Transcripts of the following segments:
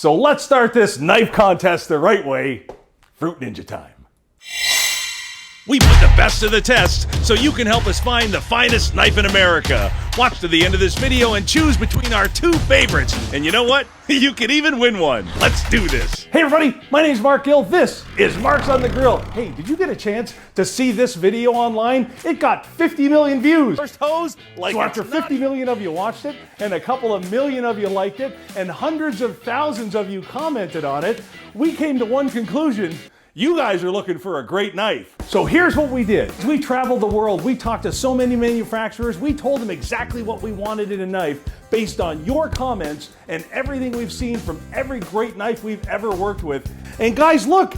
So let's start this knife contest the right way. Fruit Ninja time. We put the best to the test so you can help us find the finest knife in America. Watch to the end of this video and choose between our two favorites. And you know what? You can even win one. Let's do this. Hey everybody, my name's Mark Gill. This is Mark's on the Grill. Hey, did you get a chance to see this video online? It got 50 million views. First hose, like so after 50 million of you watched it, and a couple of million of you liked it, and hundreds of thousands of you commented on it, we came to one conclusion. You guys are looking for a great knife. So here's what we did. We traveled the world. We talked to so many manufacturers. We told them exactly what we wanted in a knife based on your comments and everything we've seen from every great knife we've ever worked with. And guys, look,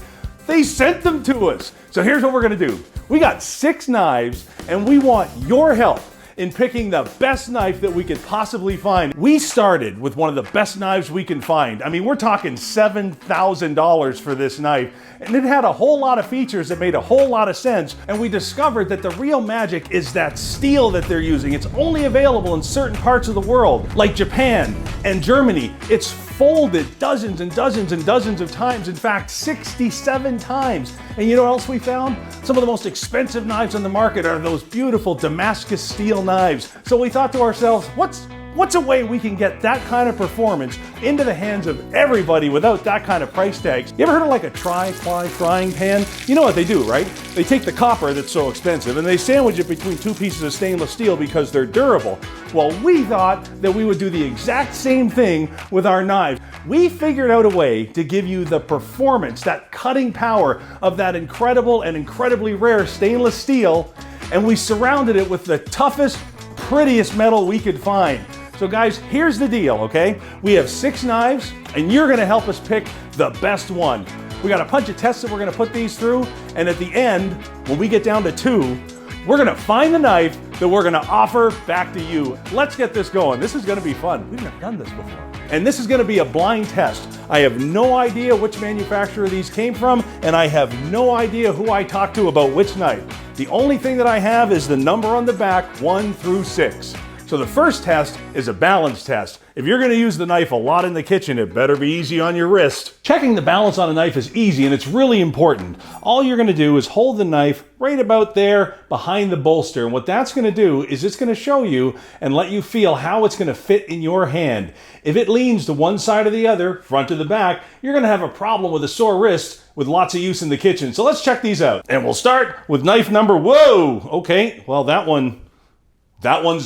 they sent them to us. So here's what we're gonna do. We got 6 knives and we want your help in picking the best knife that we could possibly find. We started with one of the best knives we can find. I mean, we're talking $7,000 for this knife, and it had a whole lot of features that made a whole lot of sense, and we discovered that the real magic is that steel that they're using. It's only available in certain parts of the world, like Japan and Germany. It's folded dozens and dozens and dozens of times, in fact 67 times. And you know what else we found? Some of the most expensive knives on the market are those beautiful Damascus steel knives. So we thought to ourselves, what's a way we can get that kind of performance into the hands of everybody without that kind of price tags? You ever heard of like a tri-ply frying pan? You know what they do, right? They take the copper that's so expensive and they sandwich it between 2 pieces of stainless steel because they're durable. Well, we thought that we would do the exact same thing with our knives. We figured out a way to give you the performance, that cutting power of that incredible and incredibly rare stainless steel, and we surrounded it with the toughest, prettiest metal we could find. So guys, here's the deal, okay? We have 6 knives, and you're gonna help us pick the best one. We got a bunch of tests that we're gonna put these through, and at the end, when we get down to 2, we're gonna find the knife that we're gonna offer back to you. Let's get this going. This is gonna be fun. We've never done this before. And this is gonna be a blind test. I have no idea which manufacturer these came from, and I have no idea who I talked to about which knife. The only thing that I have is the number on the back, 1 through 6. So the first test is a balance test. If you're gonna use the knife a lot in the kitchen, it better be easy on your wrist. Checking the balance on a knife is easy and it's really important. All you're gonna do is hold the knife right about there behind the bolster. And what that's gonna do is it's gonna show you and let you feel how it's gonna fit in your hand. If it leans to one side or the other, front to the back, you're gonna have a problem with a sore wrist with lots of use in the kitchen. So let's check these out. And we'll start with knife number, whoa, okay, well that one's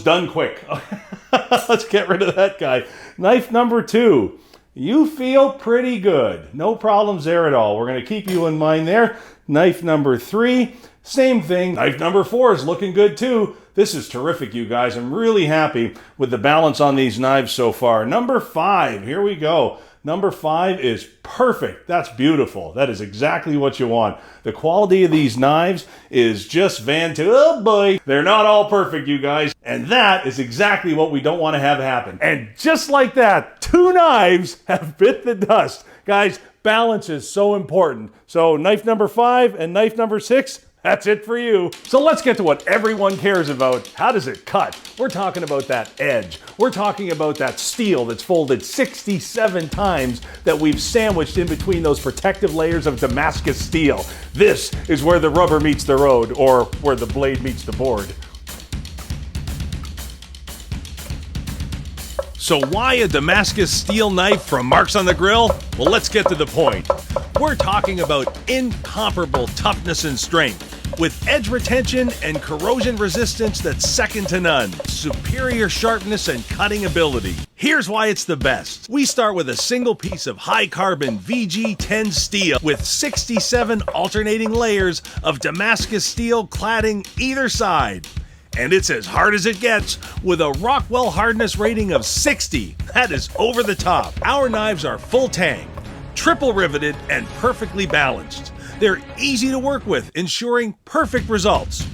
done quick. Let's get rid of that guy. Knife number 2. You feel pretty good. No problems there at all. We're gonna keep you in mind there. Knife number 3, same thing. Knife number 4 is looking good too. This is terrific, you guys. I'm really happy with the balance on these knives so far. Number 5, here we go. Number 5 is perfect. That's beautiful. That is exactly what you want. The quality of these knives is just oh boy. They're not all perfect, you guys. And that is exactly what we don't want to have happen. And just like that, 2 knives have bit the dust. Guys, balance is so important. So knife number 5 and knife number 6, that's it for you. So let's get to what everyone cares about. How does it cut? We're talking about that edge. We're talking about that steel that's folded 67 times that we've sandwiched in between those protective layers of Damascus steel. This is where the rubber meets the road, or where the blade meets the board. So why a Damascus steel knife from Mark's on the Grill? Well, let's get to the point. We're talking about incomparable toughness and strength, with edge retention and corrosion resistance that's second to none, superior sharpness and cutting ability. Here's why it's the best. We start with a single piece of high carbon VG10 steel with 67 alternating layers of Damascus steel cladding either side. And it's as hard as it gets, with a Rockwell hardness rating of 60. That is over the top. Our knives are full tang, triple riveted, and perfectly balanced. They're easy to work with, ensuring perfect results.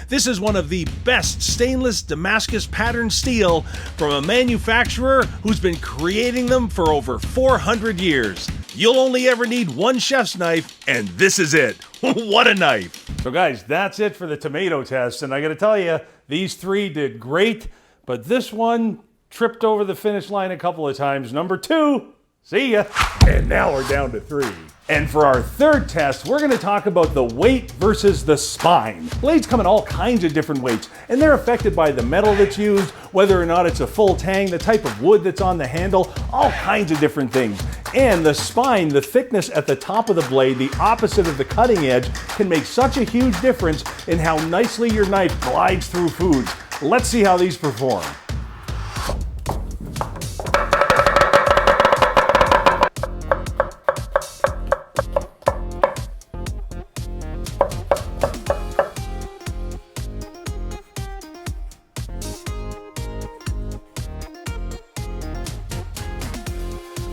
This is one of the best stainless Damascus pattern steel from a manufacturer who's been creating them for over 400 years. You'll only ever need one chef's knife, and this is it. What a knife. So guys, that's it for the tomato test. And I gotta tell you, these 3 did great, but this one tripped over the finish line a couple of times. Number 2, See ya. And now we're down to 3. And for our third test, we're gonna talk about the weight versus the spine. Blades come in all kinds of different weights, and they're affected by the metal that's used, whether or not it's a full tang, the type of wood that's on the handle, all kinds of different things. And the spine, the thickness at the top of the blade, the opposite of the cutting edge, can make such a huge difference in how nicely your knife glides through foods. Let's see how these perform.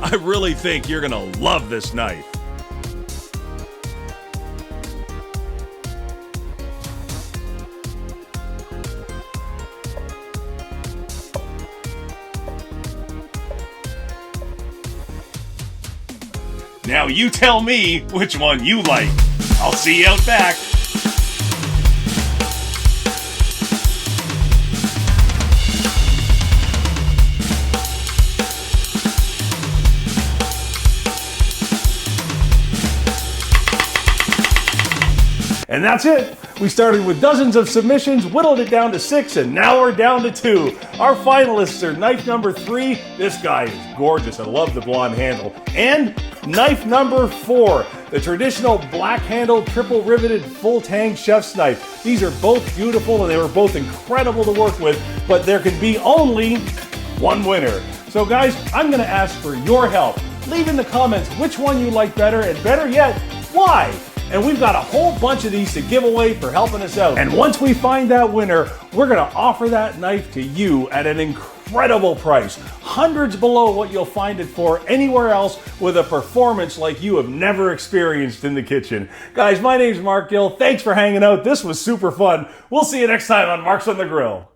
I really think you're gonna love this knife. Now you tell me which one you like. I'll see you out back. And that's it. We started with dozens of submissions, whittled it down to 6, and now we're down to 2. Our finalists are knife number 3. This guy is gorgeous. I love the blonde handle. And knife number 4, the traditional black-handled, triple-riveted, full-tang chef's knife. These are both beautiful, and they were both incredible to work with, but there can be only one winner. So guys, I'm gonna ask for your help. Leave in the comments which one you like better, and better yet, why? And we've got a whole bunch of these to give away for helping us out. And once we find that winner, we're gonna offer that knife to you at an incredible price. Hundreds below what you'll find it for anywhere else, with a performance like you have never experienced in the kitchen. Guys, my name's Mark Gill. Thanks for hanging out. This was super fun. We'll see you next time on Marks on the Grill.